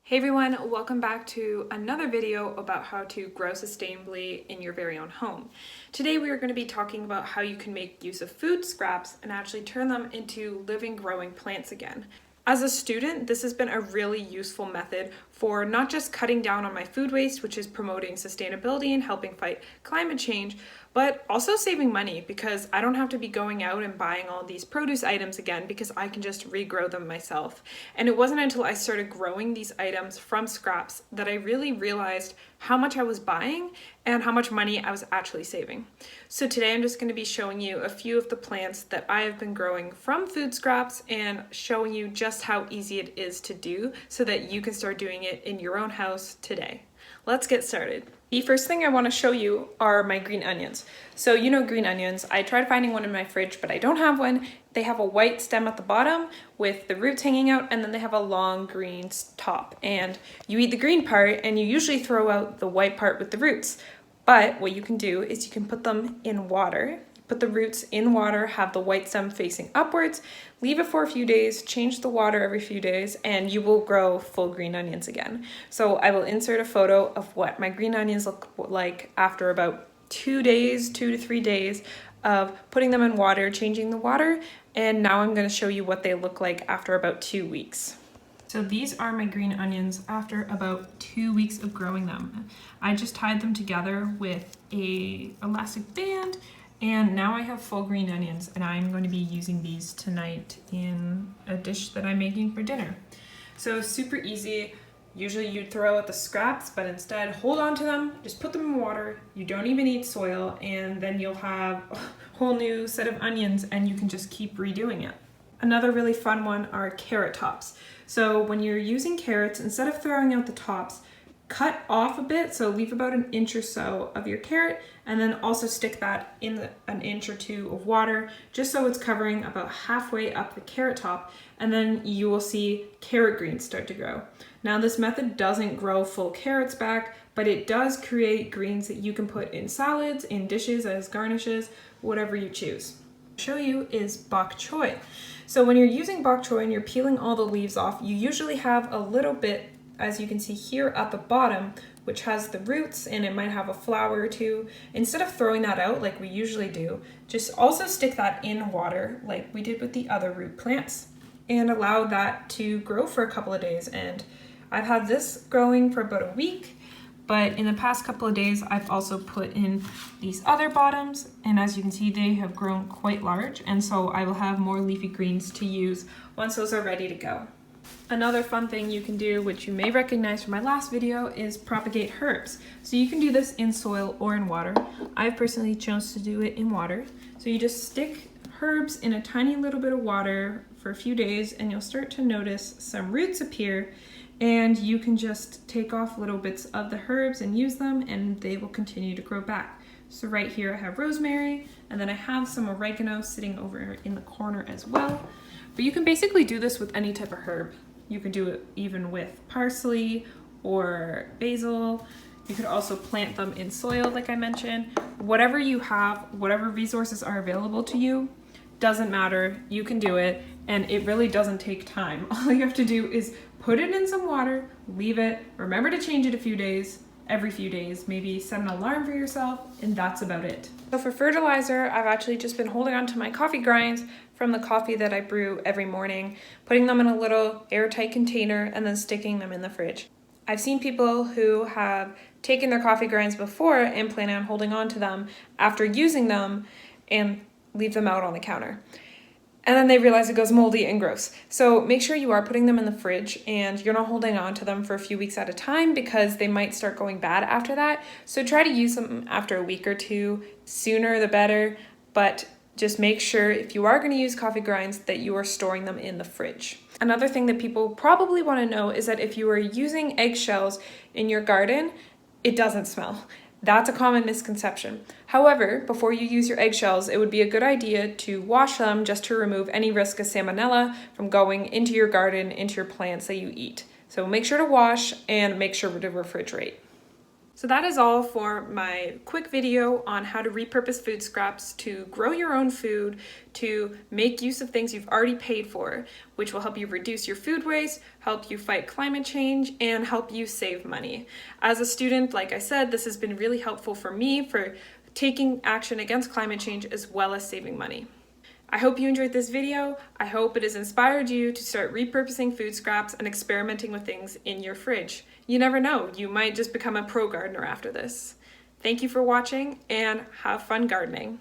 Hey everyone, welcome back to another video about how to grow sustainably in your very own home. Today we are going to be talking about how you can make use of food scraps and actually turn them into living, growing plants again. As a student, this has been a really useful method for not just cutting down on my food waste, which is promoting sustainability and helping fight climate change, but also saving money because I don't have to be going out and buying all these produce items again because I can just regrow them myself. And it wasn't until I started growing these items from scraps that I really realized how much I was buying and how much money I was actually saving. So today I'm just going to be showing you a few of the plants that I have been growing from food scraps and showing you just how easy it is to do so that you can start doing it in your own house today. Let's get started. The first thing I want to show you are my green onions. So you know green onions. I tried finding one in my fridge, but I don't have one. They have a white stem at the bottom with the roots hanging out, and then they have a long green top. And you eat the green part, and you usually throw out the white part with the roots. But what you can do is you can put them in water. Put the roots in water, have the white stem facing upwards, leave it for a few days, change the water every few days, and you will grow full green onions again. So I will insert a photo of what my green onions look like after about 2 days, 2 to 3 days of putting them in water, changing the water, and now I'm going to show you what they look like after about 2 weeks. So these are my green onions after about 2 weeks of growing them. I just tied them together with an elastic band, and now I have full green onions, and I'm going to be using these tonight in a dish that I'm making for dinner. So super easy. Usually you'd throw out the scraps, but instead hold on to them, just put them in water. You don't even need soil, and then you'll have a whole new set of onions, and you can just keep redoing it. Another really fun one are carrot tops. So when you're using carrots, instead of throwing out the tops, cut off a bit, so leave about an inch or so of your carrot, and then also stick that in an inch or two of water, just so it's covering about halfway up the carrot top, and then you will see carrot greens start to grow. Now this method doesn't grow full carrots back, but it does create greens that you can put in salads, in dishes as garnishes, whatever you choose. Show you is bok choy. So when you're using bok choy and you're peeling all the leaves off, you usually have a little bit, as you can see here at the bottom, which has the roots and it might have a flower or two. Instead of throwing that out like we usually do, just also stick that in water like we did with the other root plants and allow that to grow for a couple of days. And I've had this growing for about a week, but in the past couple of days I've also put in these other bottoms, and as you can see they have grown quite large, and so I will have more leafy greens to use once those are ready to go. Another fun thing you can do, which you may recognize from my last video, is propagate herbs. So you can do this in soil or in water. I've personally chosen to do it in water. So you just stick herbs in a tiny little bit of water for a few days, and you'll start to notice some roots appear, and you can just take off little bits of the herbs and use them, and they will continue to grow back. So right here I have rosemary, and then I have some oregano sitting over in the corner as well. But you can basically do this with any type of herb. You could do it even with parsley or basil. You could also plant them in soil like I mentioned. Whatever you have, whatever resources are available to you, doesn't matter. You can do it, and it really doesn't take time. All you have to do is put it in some water, leave it, remember to change it every few days, maybe set an alarm for yourself, and that's about it. So for fertilizer, I've actually just been holding on to my coffee grinds from the coffee that I brew every morning, putting them in a little airtight container and then sticking them in the fridge. I've seen people who have taken their coffee grinds before and plan on holding on to them after using them and leave them out on the counter. And then they realize it goes moldy and gross. So make sure you are putting them in the fridge and you're not holding on to them for a few weeks at a time because they might start going bad after that. So try to use them after a week or two. Sooner the better, but just make sure if you are going to use coffee grinds that you are storing them in the fridge. Another thing that people probably want to know is that if you are using eggshells in your garden, it doesn't smell. That's a common misconception. However, before you use your eggshells, it would be a good idea to wash them just to remove any risk of salmonella from going into your garden, into your plants that you eat. So make sure to wash and make sure to refrigerate. So that is all for my quick video on how to repurpose food scraps to grow your own food, to make use of things you've already paid for, which will help you reduce your food waste, help you fight climate change, and help you save money. As a student, like I said, this has been really helpful for me for taking action against climate change as well as saving money. I hope you enjoyed this video. I hope it has inspired you to start repurposing food scraps and experimenting with things in your fridge. You never know, you might just become a pro gardener after this. Thank you for watching and have fun gardening.